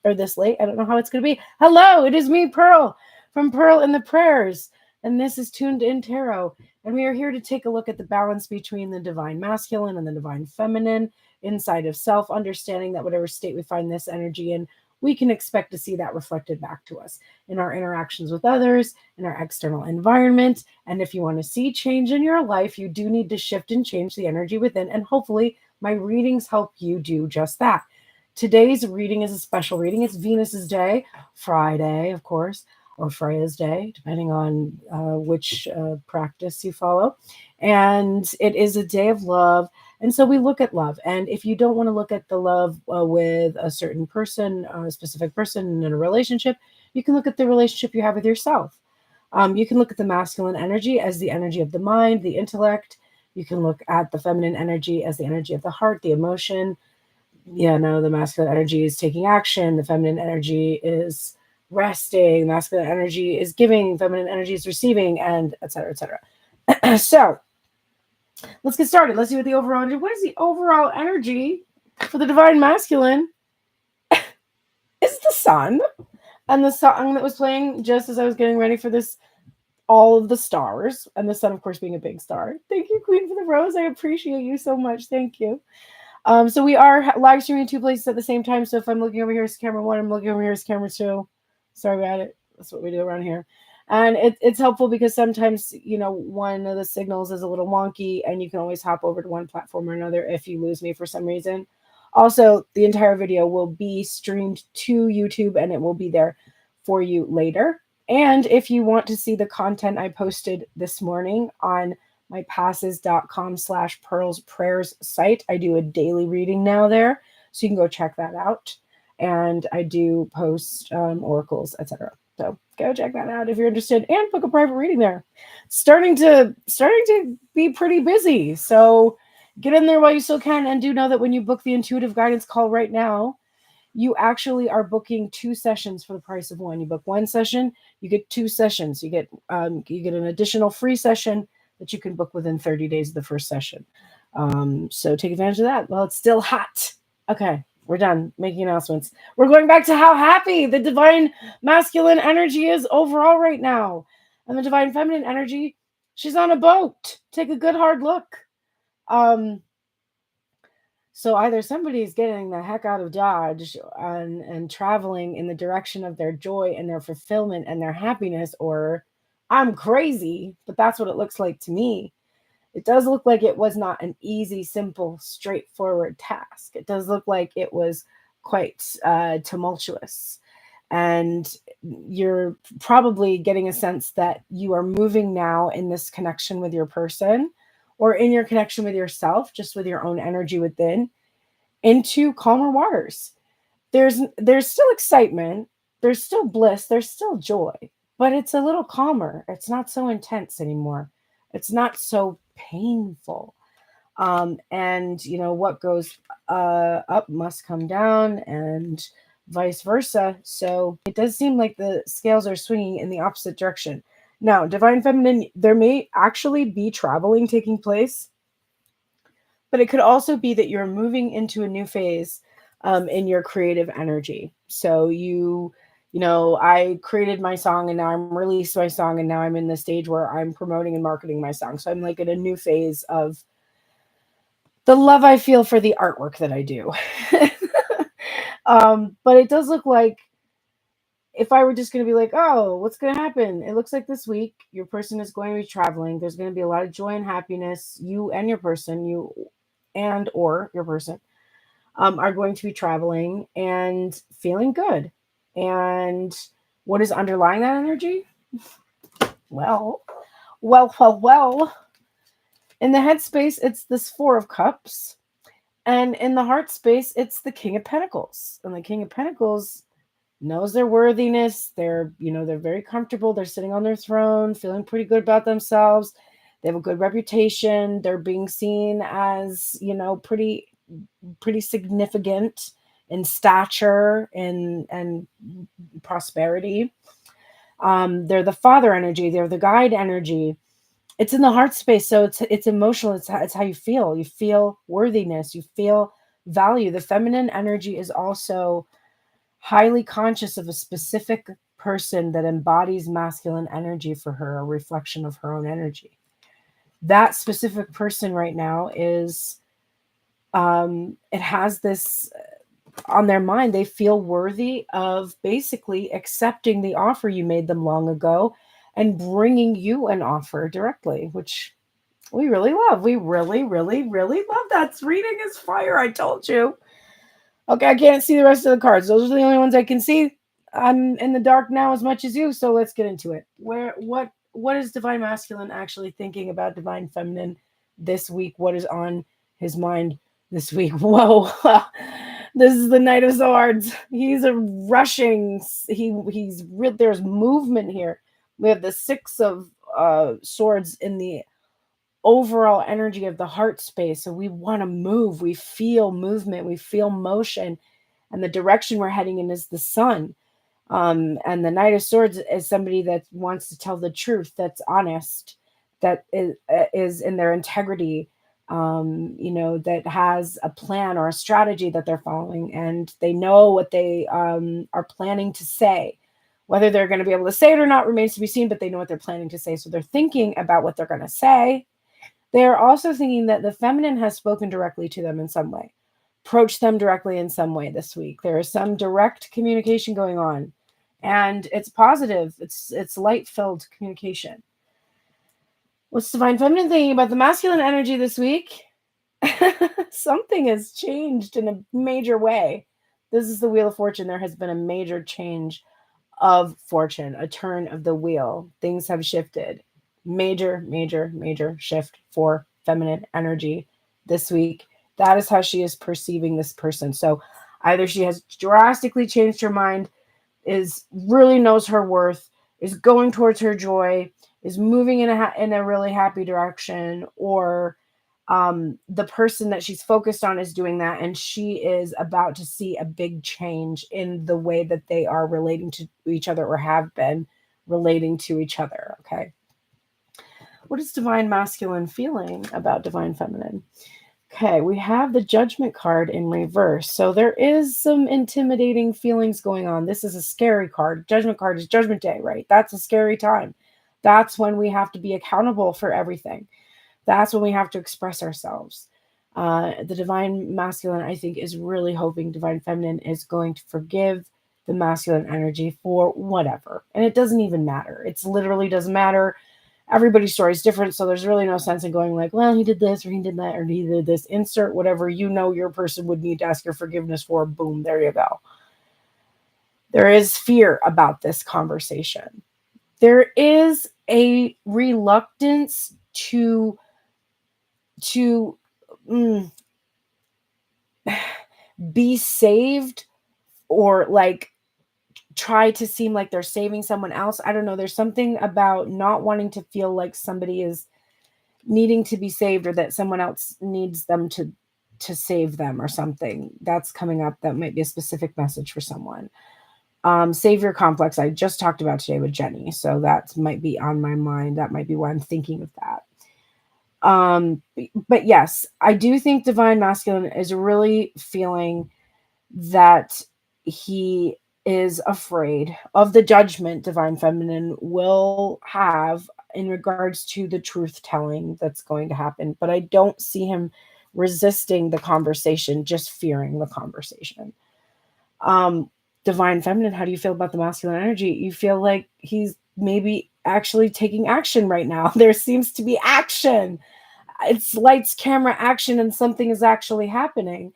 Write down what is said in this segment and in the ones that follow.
or this late. I don't know how it's going to be. Hello, it is me, Pearl, from Pearl in the Prayers. And this is Tuned In Tarot. And we are here to take a look at the balance between the divine masculine and the divine feminine inside of self, understanding that whatever state we find this energy in, we can expect to see that reflected back to us in our interactions with others, in our external environment. And if you want to see change in your life, you do need to shift and change the energy within. And hopefully my readings help you do just that. Today's reading is a special reading. It's Venus's day, Friday, of course, or Freya's day, depending on which practice you follow. And it is a day of love. And so we look at love. And if you don't want to look at the love with a certain person, a specific person in a relationship, you can look at the relationship you have with yourself. You can look at the masculine energy as the energy of the mind, the intellect. You can look at the feminine energy as the energy of the heart, the emotion. The masculine energy is taking action. The feminine energy is resting. Masculine energy is giving. Feminine energy is receiving, and et cetera, et cetera. So let's get started. Let's see what the overall energy. What is the overall energy for the divine masculine? It's the sun. And the song that was playing just as I was getting ready for this, all of the stars, and the sun, of course, being a big star. Thank you, Queen, for the rose. I appreciate you so much. Thank you. So we are live streaming two places at the same time. So if I'm looking over here as camera one, I'm looking over here as camera two. Sorry about it. That's what we do around here. And it's helpful because sometimes, one of the signals is a little wonky and you can always hop over to one platform or another if you lose me for some reason. Also, the entire video will be streamed to YouTube and it will be there for you later. And if you want to see the content I posted this morning on my passes.com/Pearls Prayers site, I do a daily reading now there. So you can go check that out. And I do post oracles, etc. So go check that out if you're interested and book a private reading there. Starting to be pretty busy. So get in there while you still can, and do know that when you book the intuitive guidance call right now, you actually are booking 2 sessions for the price of one. You book 1 session, you get 2 sessions. You get an additional free session that you can book within 30 days of the first session. So take advantage of that while it's still hot. Okay, we're done making announcements. We're going back to how happy the divine masculine energy is overall right now. And the divine feminine energy, she's on a boat. Take a good hard look. So either somebody's getting the heck out of Dodge and traveling in the direction of their joy and their fulfillment and their happiness, or I'm crazy, but that's what it looks like to me. It does look like it was not an easy, simple, straightforward task. It does look like it was quite tumultuous. And you're probably getting a sense that you are moving now in this connection with your person, or in your connection with yourself, just with your own energy within, into calmer waters. There's still excitement, there's still bliss, there's still joy, but it's a little calmer. It's not so intense anymore. It's not so painful. And what goes up must come down, and vice versa. So it does seem like the scales are swinging in the opposite direction. Now, divine feminine, there may actually be traveling taking place, but it could also be that you're moving into a new phase in your creative energy. So I created my song and now I'm released my song, and now I'm in the stage where I'm promoting and marketing my song. So I'm like in a new phase of the love I feel for the artwork that I do. But it does look like, if I were just going to be like, oh, what's going to happen? It looks like this week your person is going to be traveling. There's going to be a lot of joy and happiness. You and your person, or your person, are going to be traveling and feeling good. And what is underlying that energy? Well. In the head space, it's this 4 of Cups. And in the heart space, it's the King of Pentacles. And the King of Pentacles knows their worthiness. They're very comfortable. They're sitting on their throne, feeling pretty good about themselves. They have a good reputation. They're being seen as, pretty significant in stature and prosperity. They're the father energy. They're the guide energy. It's in the heart space. So it's emotional. It's how you feel. You feel worthiness. You feel value. The feminine energy is also highly conscious of a specific person that embodies masculine energy for her, a reflection of her own energy. That specific person right now is, it has this on their mind. They feel worthy of basically accepting the offer you made them long ago and bringing you an offer directly, which we really love. We really, really, really love that. Reading is fire, I told you. Okay, I can't see the rest of the cards. Those are the only ones I can see. I'm in the dark now as much as you, so let's get into it. What is Divine Masculine actually thinking about Divine Feminine this week? What is on his mind this week? Whoa. This is the Knight of Swords. He's a rushing. There's movement here. We have the Six of Swords in the overall energy of the heart space. So we want to move. We feel movement. We feel motion. And the direction we're heading in is the sun. And the Knight of Swords is somebody that wants to tell the truth, that's honest, that is in their integrity, that has a plan or a strategy that they're following, and they know what they are planning to say. Whether they're going to be able to say it or not remains to be seen, but they know what they're planning to say. So they're thinking about what they're going to say. They're also thinking that the feminine has spoken directly to them in some way, approached them directly in some way this week. There is some direct communication going on, and it's positive. It's light-filled communication. What's Divine Feminine thinking about the masculine energy this week? Something has changed in a major way. This is the Wheel of Fortune. There has been a major change of fortune, a turn of the wheel. Things have shifted. Major, major, major shift for feminine energy this week. That is how she is perceiving this person. So either she has drastically changed her mind, is really knows her worth, is going towards her joy, is moving in a really happy direction, or the person that she's focused on is doing that, and she is about to see a big change in the way that they are relating to each other or have been relating to each other. Okay. What is Divine Masculine feeling about Divine Feminine? Okay, we have the Judgment card in reverse. So there is some intimidating feelings going on. This is a scary card. Judgment card is Judgment Day, right? That's a scary time. That's when we have to be accountable for everything. That's when we have to express ourselves. The Divine Masculine, I think, is really hoping Divine Feminine is going to forgive the masculine energy for whatever. And it doesn't even matter. It literally doesn't matter. Everybody's story is different, so there's really no sense in going like, well, he did this or he did that or he did this. Insert whatever your person would need to ask your forgiveness for. Boom, there you go. There is fear about this conversation. There is a reluctance to be saved, or like try to seem like they're saving someone else. I don't know. There's something about not wanting to feel like somebody is needing to be saved, or that someone else needs them to save them or something. That's coming up. That might be a specific message for someone. Savior complex, I just talked about today with Jenny. So that might be on my mind. That might be why I'm thinking of that. But yes, I do think Divine Masculine is really feeling that he is afraid of the judgment Divine Feminine will have in regards to the truth telling that's going to happen. But I don't see him resisting the conversation, just fearing the conversation. Divine Feminine, how do you feel about the masculine energy? You feel like he's maybe actually taking action right now. There seems to be action. It's lights, camera, action, and something is actually happening.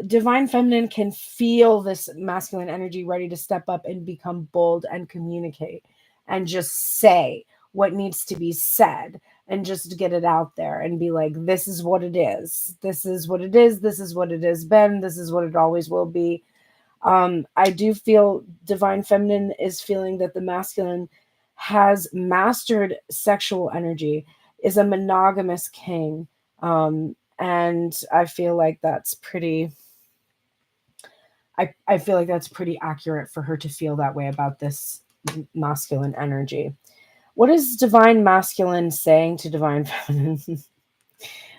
Divine Feminine can feel this masculine energy ready to step up and become bold and communicate and just say what needs to be said and just get it out there and be like, this is what it is. This is what it is. This is what it has been. This is what it always will be. I do feel Divine Feminine is feeling that the masculine has mastered sexual energy, is a monogamous king. And I feel like that's pretty, I feel like that's pretty accurate for her to feel that way about this masculine energy. What is Divine Masculine saying to Divine Feminine?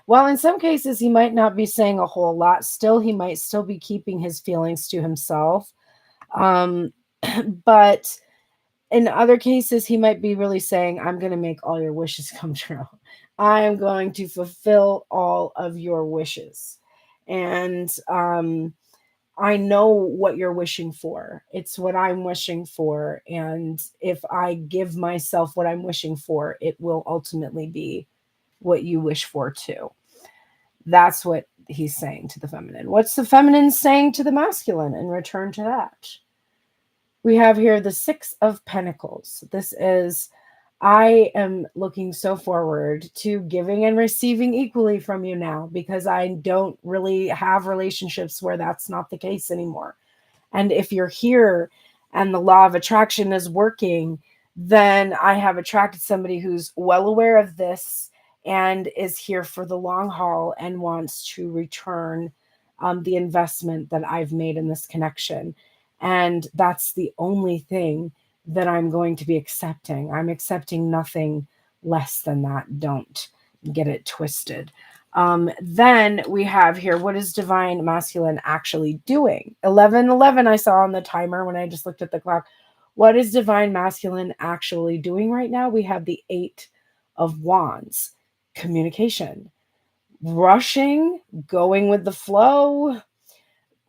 While in some cases he might not be saying a whole lot, still he might still be keeping his feelings to himself. Um, but in other cases, he might be really saying, I'm going to make all your wishes come true. I am going to fulfill all of your wishes. And I know what you're wishing for. It's what I'm wishing for. And if I give myself what I'm wishing for, it will ultimately be what you wish for too. That's what he's saying to the feminine. What's the feminine saying to the masculine in return to that? We have here the Six of Pentacles. This is, I am looking so forward to giving and receiving equally from you now, because I don't really have relationships where that's not the case anymore. And if you're here and the law of attraction is working, then I have attracted somebody who's well aware of this and is here for the long haul and wants to return the investment that I've made in this connection. And that's the only thing that I'm going to be accepting. I'm accepting nothing less than that. Don't get it twisted. Then we have here, what is divine masculine actually doing? 11:11 I saw on the timer when I just looked at the clock. What is divine masculine actually doing right now? We have the Eight of Wands. Communication. Rushing, going with the flow,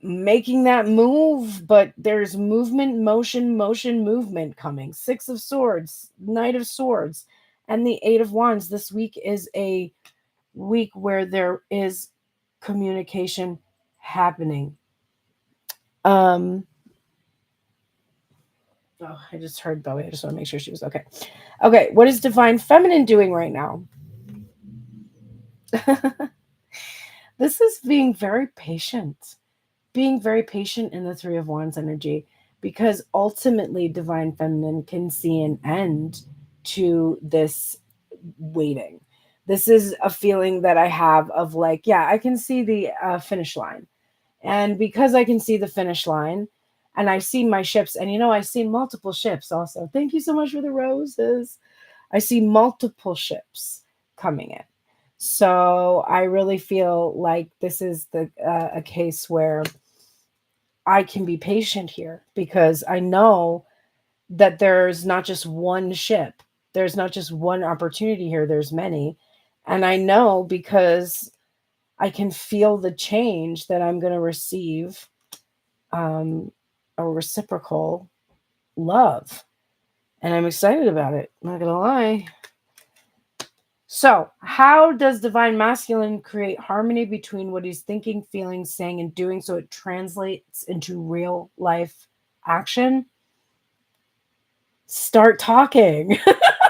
making that move, but there's movement, motion, movement coming. Six of Swords, Knight of Swords, and the Eight of Wands. This week is a week where there is communication happening. Oh, I just heard Bowie. I just want to make sure she was okay. Okay, what is divine feminine doing right now? This is being very patient. Being very patient in the Three of Wands energy, because ultimately divine feminine can see an end to this waiting. This is a feeling that I have of like, yeah, I can see the finish line. And because I can see the finish line and I see my ships, and I see multiple ships also. Thank you so much for the roses. I see multiple ships coming in. So I really feel like this is a case where I can be patient here, because I know that there's not just one ship. There's not just one opportunity here. There's many. And I know because I can feel the change that I'm going to receive a reciprocal love. And I'm excited about it. I'm not going to lie. So, how does divine masculine create harmony between what he's thinking, feeling, saying, and doing so it translates into real life action? Start talking.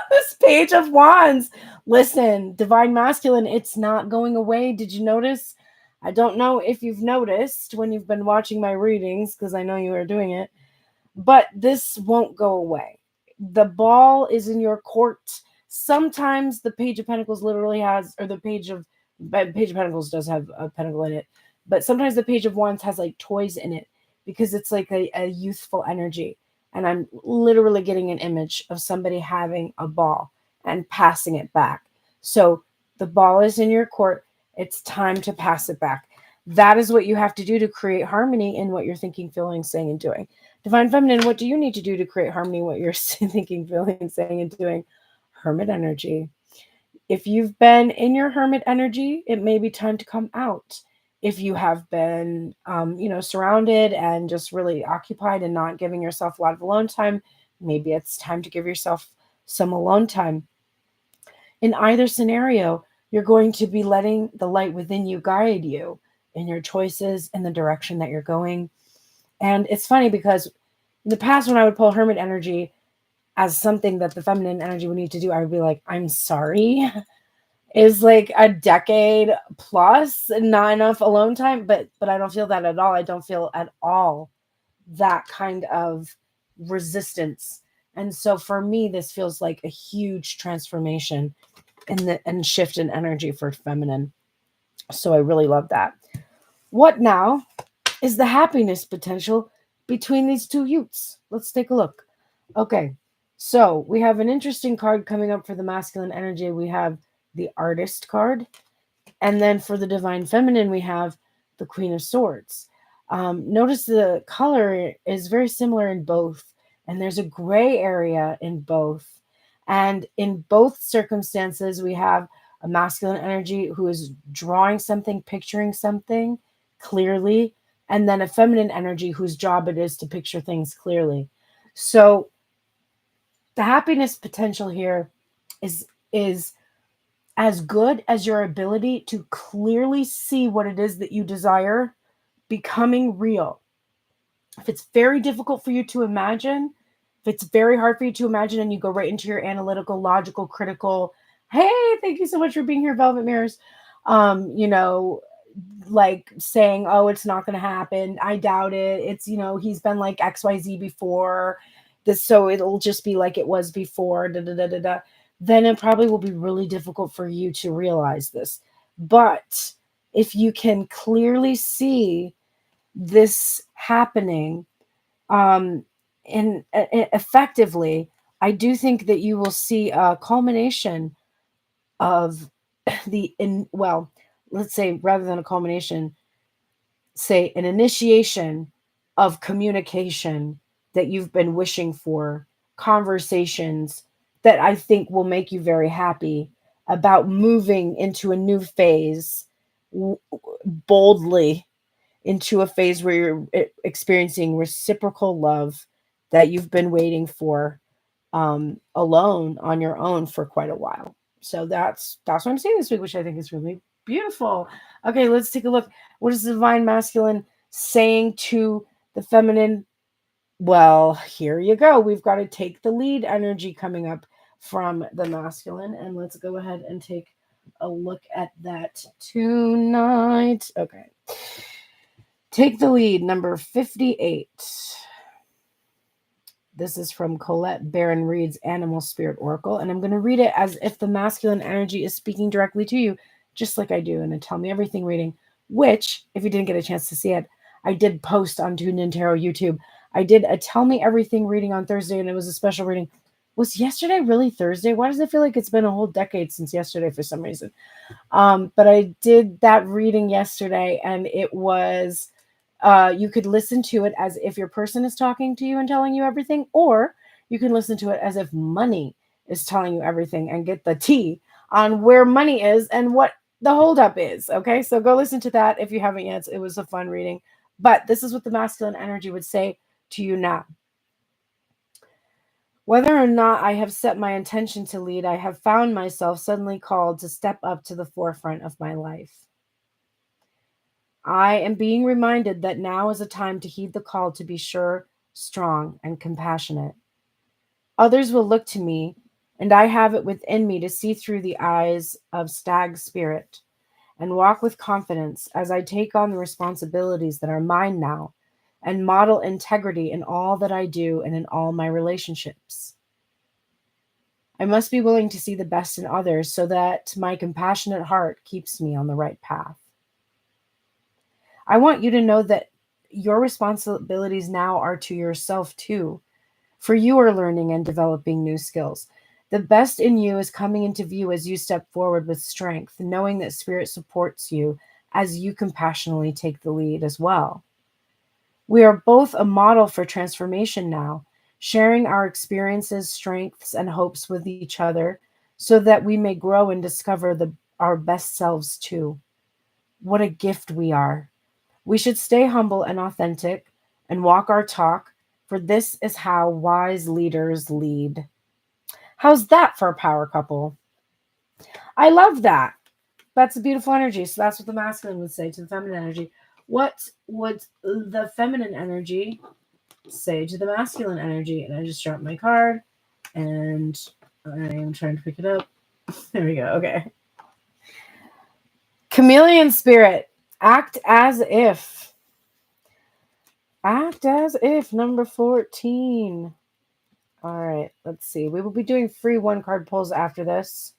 This Page of Wands. Listen, divine masculine, it's not going away. Did you notice? I don't know if you've noticed when you've been watching my readings, because I know you are doing it, but this won't go away. The ball is in your court. Sometimes the Page of Pentacles literally has, or the Page of Pentacles does have a pentacle in it, but sometimes the Page of Wands has like toys in it, because it's like a youthful energy. And I'm literally getting an image of somebody having a ball and passing it back. So the ball is in your court. It's time to pass it back. That is what you have to do to create harmony in what you're thinking, feeling, saying, and doing. Divine feminine, what do you need to do to create harmony in what you're thinking, feeling, saying, and doing? Hermit energy. If you've been in your hermit energy, it may be time to come out. If you have been, surrounded and just really occupied and not giving yourself a lot of alone time, maybe it's time to give yourself some alone time. In either scenario, you're going to be letting the light within you guide you in your choices in the direction that you're going. And it's funny because in the past, when I would pull hermit energy as something that the feminine energy would need to do, I would be like, I'm sorry. Is like a decade plus not enough alone time, but I don't feel that at all. I don't feel at all that kind of resistance. And so for me, this feels like a huge transformation and shift in energy for feminine. So I really love that. What now is the happiness potential between these two youths? Let's take a look. Okay, so we have an interesting card coming up for the masculine energy. We have the Artist card, And then for the divine feminine, we have the Queen of Swords. Notice the color is very similar in both, and there's a gray area in both. And in both circumstances, we have a masculine energy who is drawing something, picturing something clearly, and then a feminine energy whose job it is to picture things clearly. So the happiness potential here is as good as your ability to clearly see what it is that you desire becoming real. If it's very difficult for you to imagine, if it's very hard for you to imagine and you go right into your analytical, logical, critical, hey, thank you so much for being here, Velvet Mirrors. You know, like saying, oh, it's not going to happen. I doubt it. It's, you know, he's been like XYZ before this, so it'll just be like it was before, da, da, da, da, da. Then it probably will be really difficult for you to realize this. But if you can clearly see this happening, um, effectively, I do think that you will see a culmination of well, let's say rather than a culmination, say an initiation of communication that you've been wishing for, conversations that I think will make you very happy about moving into a new phase boldly, into a phase where you're experiencing reciprocal love that you've been waiting for, alone on your own for quite a while. So that's what I'm seeing this week, which I think is really beautiful. Okay, let's take a look. What is the divine masculine saying to the feminine? Well, here you go. We've got to take the lead energy coming up from the masculine, and let's go ahead and take a look at that tonight. Okay. Take the lead, number 58. This is from Colette Baron Reed's Animal Spirit Oracle, and I'm going to read it as if the masculine energy is speaking directly to you, just like I do in a Tell Me Everything reading, which, if you didn't get a chance to see it, I did post on Tuned In Tarot YouTube. I did a Tell Me Everything reading on Thursday, and it was a special reading. Was yesterday really Thursday? Why does it feel like it's been a whole decade since yesterday for some reason? But I did that reading yesterday, and it was you could listen to it as if your person is talking to you and telling you everything, or you can listen to it as if money is telling you everything and get the tea on where money is and what the holdup is. Okay, so go listen to that if you haven't yet. It was a fun reading. But this is what the masculine energy would say to you now. Whether or not I have set my intention to lead, I have found myself suddenly called to step up to the forefront of my life. I am being reminded that now is a time to heed the call to be sure, strong, and compassionate. Others will look to me, and I have it within me to see through the eyes of stag spirit and walk with confidence as I take on the responsibilities that are mine now and model integrity in all that I do and in all my relationships. I must be willing to see the best in others so that my compassionate heart keeps me on the right path. I want you to know that your responsibilities now are to yourself too, for you are learning and developing new skills. The best in you is coming into view as you step forward with strength, knowing that Spirit supports you as you compassionately take the lead as well. We are both a model for transformation now, sharing our experiences, strengths, and hopes with each other so that we may grow and discover our best selves too. What a gift we are. We should stay humble and authentic and walk our talk, for this is how wise leaders lead. How's that for a power couple? I love that. That's a beautiful energy. So that's what the masculine would say to the feminine energy. What would the feminine energy say to the masculine energy? And I just dropped my card and I am trying to pick it up. There we go. Okay. Chameleon spirit. Act as if. Act as if, number 14. All right, let's see. We will be doing free one card pulls after this.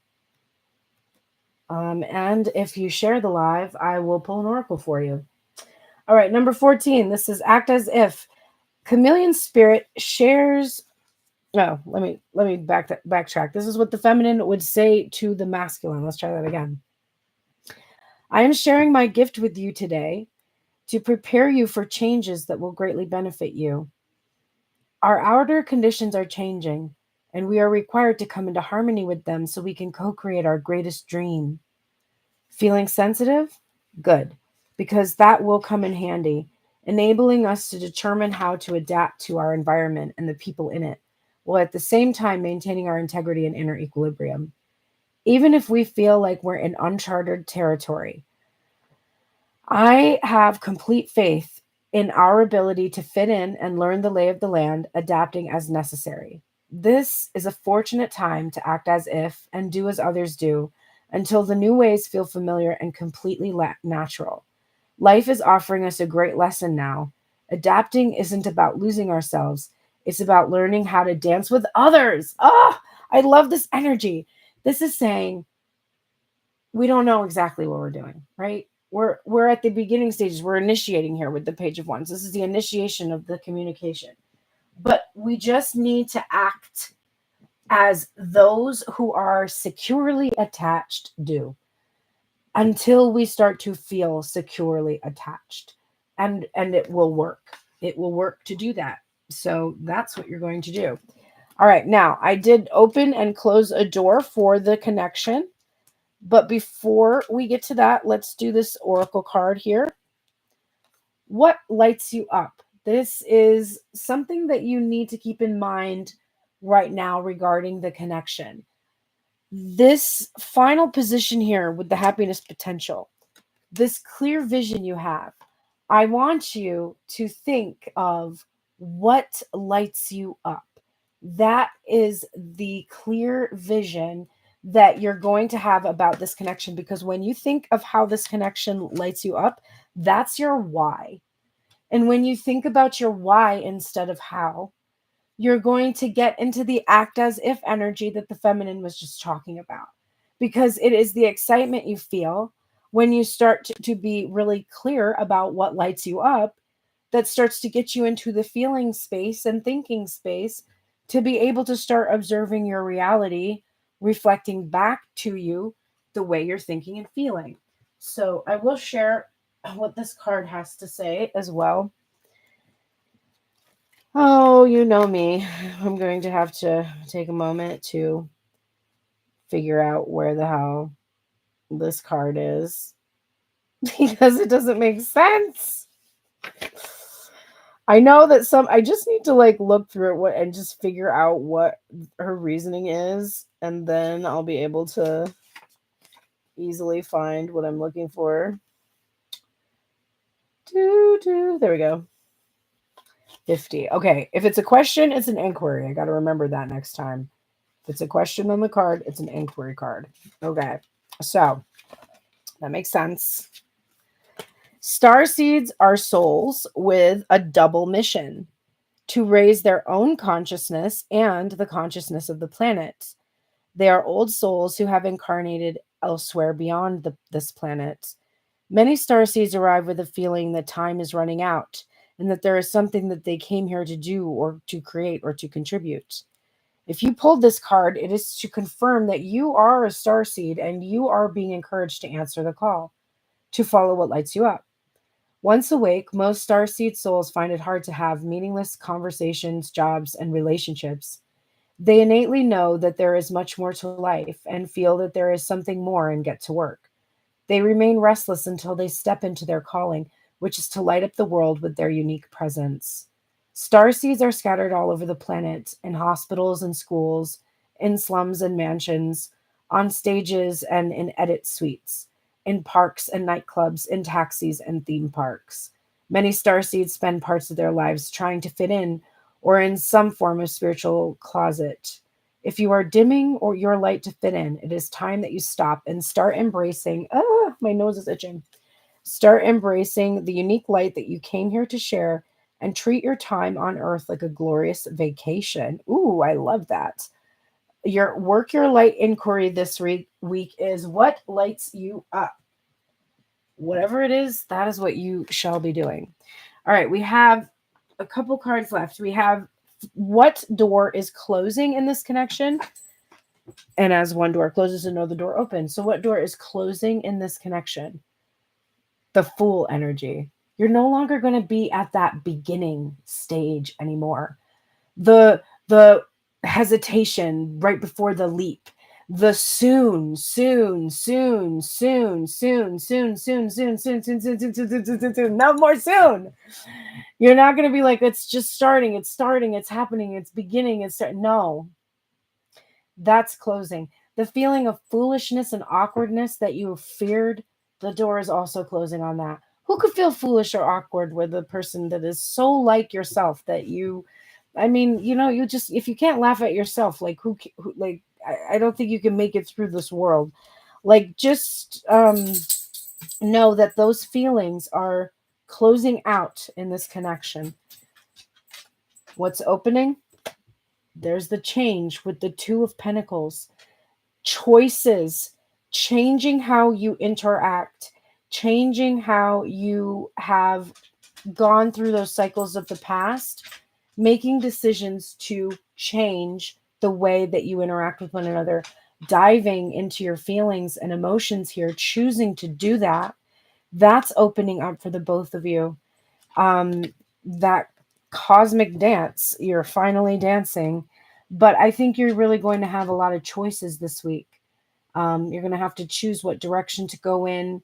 And if you share the live, I will pull an oracle for you. All right, number 14. This is act as if. Chameleon spirit shares. No, let me backtrack. This is what the feminine would say to the masculine. Let's try that again. I am sharing my gift with you today to prepare you for changes that will greatly benefit you. Our outer conditions are changing, and we are required to come into harmony with them so we can co create our greatest dream. Feeling sensitive? Good, because that will come in handy, enabling us to determine how to adapt to our environment and the people in it, while at the same time maintaining our integrity and inner equilibrium. Even if we feel like we're in uncharted territory, I have complete faith in our ability to fit in and learn the lay of the land, adapting as necessary. This is a fortunate time to act as if and do as others do until the new ways feel familiar and completely natural. Life is offering us a great lesson now. Adapting isn't about losing ourselves, it's about learning how to dance with others. Oh, I love this energy. This is saying we don't know exactly what we're doing, right? We're at the beginning stages. We're initiating here with the Page of Wands. This is the initiation of the communication. But we just need to act as those who are securely attached do until we start to feel securely attached. And it will work. It will work to do that. So that's what you're going to do. All right, now I did open and close a door for the connection. But before we get to that, let's do this oracle card here. What lights you up? This is something that you need to keep in mind right now regarding the connection. This final position here with the happiness potential, this clear vision you have, I want you to think of what lights you up. That is the clear vision that you're going to have about this connection, because when you think of how this connection lights you up, that's your why. And when you think about your why instead of how, you're going to get into the act as if energy that the feminine was just talking about, because it is the excitement you feel when you start to be really clear about what lights you up that starts to get you into the feeling space and thinking space to be able to start observing your reality reflecting back to you the way you're thinking and feeling. So I will share what this card has to say as well. Oh, you know me. I'm going to have to take a moment to figure out where the hell this card is because it doesn't make sense. I know that I just need to like look through it and just figure out what her reasoning is, and then I'll be able to easily find what I'm looking for. There we go. 50. Okay. If it's a question, it's an inquiry. I got to remember that next time. If it's a question on the card, it's an inquiry card. Okay. So that makes sense. Star seeds are souls with a double mission: to raise their own consciousness and the consciousness of the planet. They are old souls who have incarnated elsewhere beyond this planet. Many star seeds arrive with a feeling that time is running out and that there is something that they came here to do or to create or to contribute. If you pulled this card, it is to confirm that you are a star seed and you are being encouraged to answer the call, to follow what lights you up. Once awake, most starseed souls find it hard to have meaningless conversations, jobs, and relationships. They innately know that there is much more to life and feel that there is something more and get to work. They remain restless until they step into their calling, which is to light up the world with their unique presence. Starseeds are scattered all over the planet, in hospitals and schools, in slums and mansions, on stages and in edit suites, in parks and nightclubs, in taxis and theme parks. Many starseeds spend parts of their lives trying to fit in or in some form of spiritual closet. If you are dimming or your light to fit in, it is time that you stop and start embracing. Ah, my nose is itching. Start embracing the unique light that you came here to share and treat your time on earth like a glorious vacation. Ooh, I love that. Your work your light inquiry this week is what lights you up. Whatever it is, that is what you shall be doing. All right, we have a couple cards left. We have what door is closing in this connection? And as one door closes, another door opens. So what door is closing in this connection? the Fool energy. You're no longer going to be at that beginning stage anymore. The hesitation right before the leap, the soon, soon, soon, soon, soon, soon, soon, soon, soon, soon, soon, soon, soon, soon, soon, soon, no more soon. You're not going to be like, it's just starting, it's happening, it's beginning, no, that's closing. The feeling of foolishness and awkwardness that you feared, the door is also closing on that. Who could feel foolish or awkward with a person that is so like yourself that you, I mean, you just, if you can't laugh at yourself, like like, I don't think you can make it through this world. Like, just know that those feelings are closing out in this connection. What's opening? There's the change with the Two of Pentacles. Choices, changing how you interact, changing how you have gone through those cycles of the past, making decisions to change the way that you interact with one another, diving into your feelings and emotions here, choosing to do that. That's opening up for the both of you. That cosmic dance, you're finally dancing, but I think you're really going to have a lot of choices this week. You're going to have to choose what direction to go in.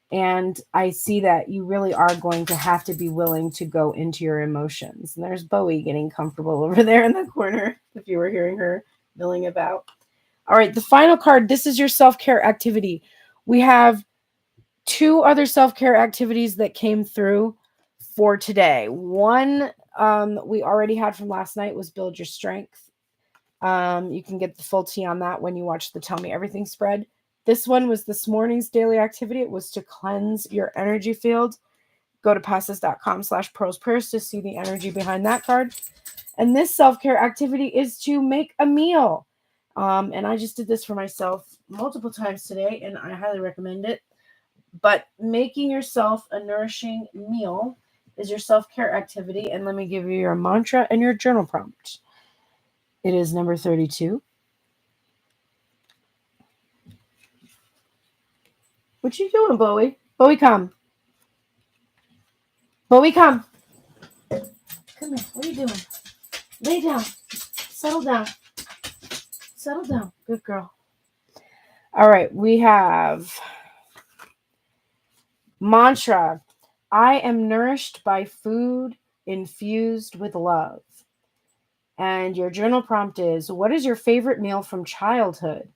And I see that you really are going to have to be willing to go into your emotions. And there's Bowie getting comfortable over there in the corner, if you were hearing her milling about. All right, the final card. This is your self-care activity. We have two other self-care activities that came through for today. One we already had from last night was Build Your Strength. You can get the full tea on that when you watch the Tell Me Everything spread. This one was this morning's daily activity. It was to cleanse your energy field. Go to passes.com/pearlsprayers to see the energy behind that card. And this self-care activity is to make a meal. And I just did this for myself multiple times today, and I highly recommend it. But making yourself a nourishing meal is your self-care activity. And let me give you your mantra and your journal prompt. It is number 32. What you doing, Bowie? Bowie, come. Bowie, come. Come here. What are you doing? Lay down. Settle down. Settle down. Good girl. All right. We have mantra. I am nourished by food infused with love. And your journal prompt is, what is your favorite meal from childhood?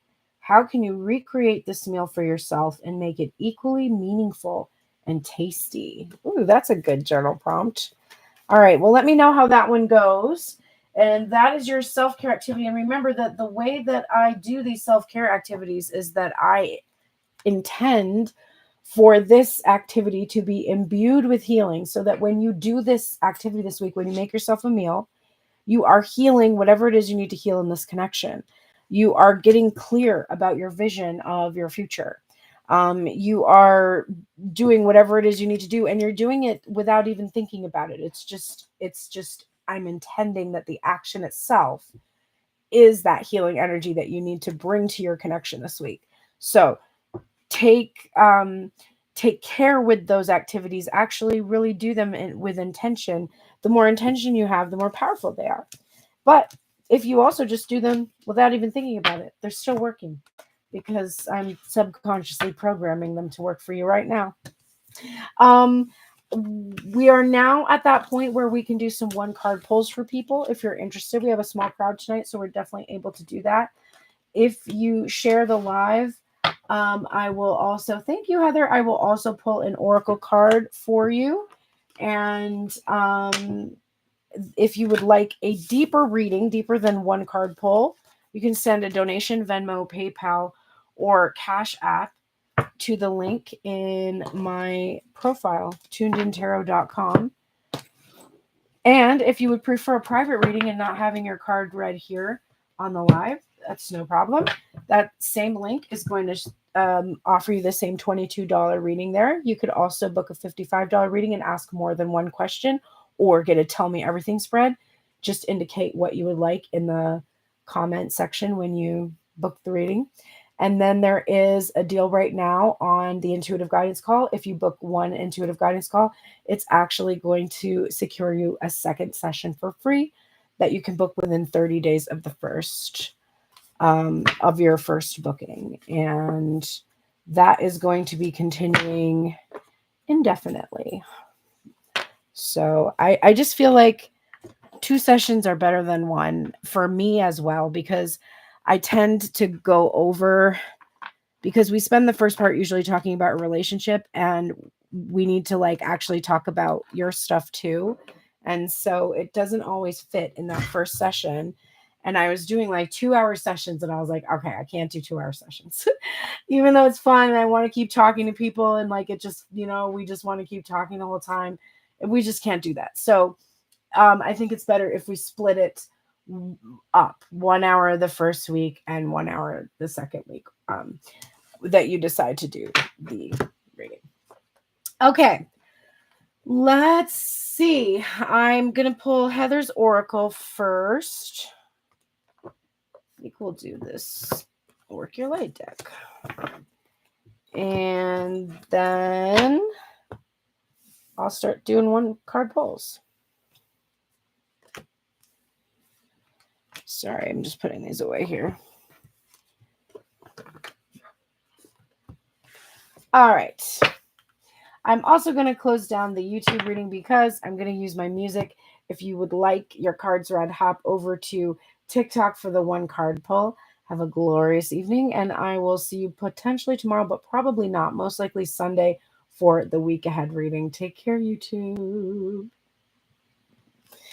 How can you recreate this meal for yourself and make it equally meaningful and tasty? Ooh, that's a good journal prompt. All right, well, let me know how that one goes. And that is your self-care activity. And remember that the way that I do these self-care activities is that I intend for this activity to be imbued with healing, so that when you do this activity this week, when you make yourself a meal, you are healing whatever it is you need to heal in this connection. You are getting clear about your vision of your future. You are doing whatever it is you need to do, and you're doing it without even thinking about it. It's just, I'm intending that the action itself is that healing energy that you need to bring to your connection this week. So take care with those activities. Actually really do them with intention. The more intention you have, the more powerful they are. But if you also just do them without even thinking about it, they're still working, because I'm subconsciously programming them to work for you right now. We are now at that point where we can do some one card pulls for people. If you're interested, we have a small crowd tonight, so we're definitely able to do that. If you share the live, I will also, thank you, Heather. I will also pull an oracle card for you. And if you would like a deeper reading, deeper than one card pull, you can send a donation, Venmo, PayPal, or Cash App to the link in my profile, turnedintarot.com. And if you would prefer a private reading and not having your card read here on the live, that's no problem. That same link is going to offer you the same $22 reading there. You could also book a $55 reading and ask more than one question, or get a Tell Me Everything spread. Just indicate what you would like in the comment section when you book the reading. And then there is a deal right now on the intuitive guidance call. If you book one intuitive guidance call, it's actually going to secure you a second session for free that you can book within 30 days of the first of your first booking. And that is going to be continuing indefinitely. So I just feel like 2 sessions are better than one for me as well, because I tend to go over, because we spend the first part usually talking about a relationship, and we need to like actually talk about your stuff too. And so it doesn't always fit in that first session. And I was doing like 2-hour sessions, and I was like, okay, I can't do 2-hour sessions. Even though it's fun and I want to keep talking to people, and like it just, we just want to keep talking the whole time. And we just can't do that. So I think it's better if we split it up 1 hour the first week and 1 hour the second week that you decide to do the reading. Okay, let's see. I'm going to pull Heather's Oracle first. I think we'll do this Work Your Light deck. And then I'll start doing 1 card pulls. Sorry, I'm just putting these away here. All right. I'm also going to close down the YouTube reading because I'm going to use my music. If you would like your cards read, hop over to TikTok for the 1 card pull. Have a glorious evening, and I will see you potentially tomorrow, but probably not. Most likely Sunday for the week ahead reading. Take care, YouTube.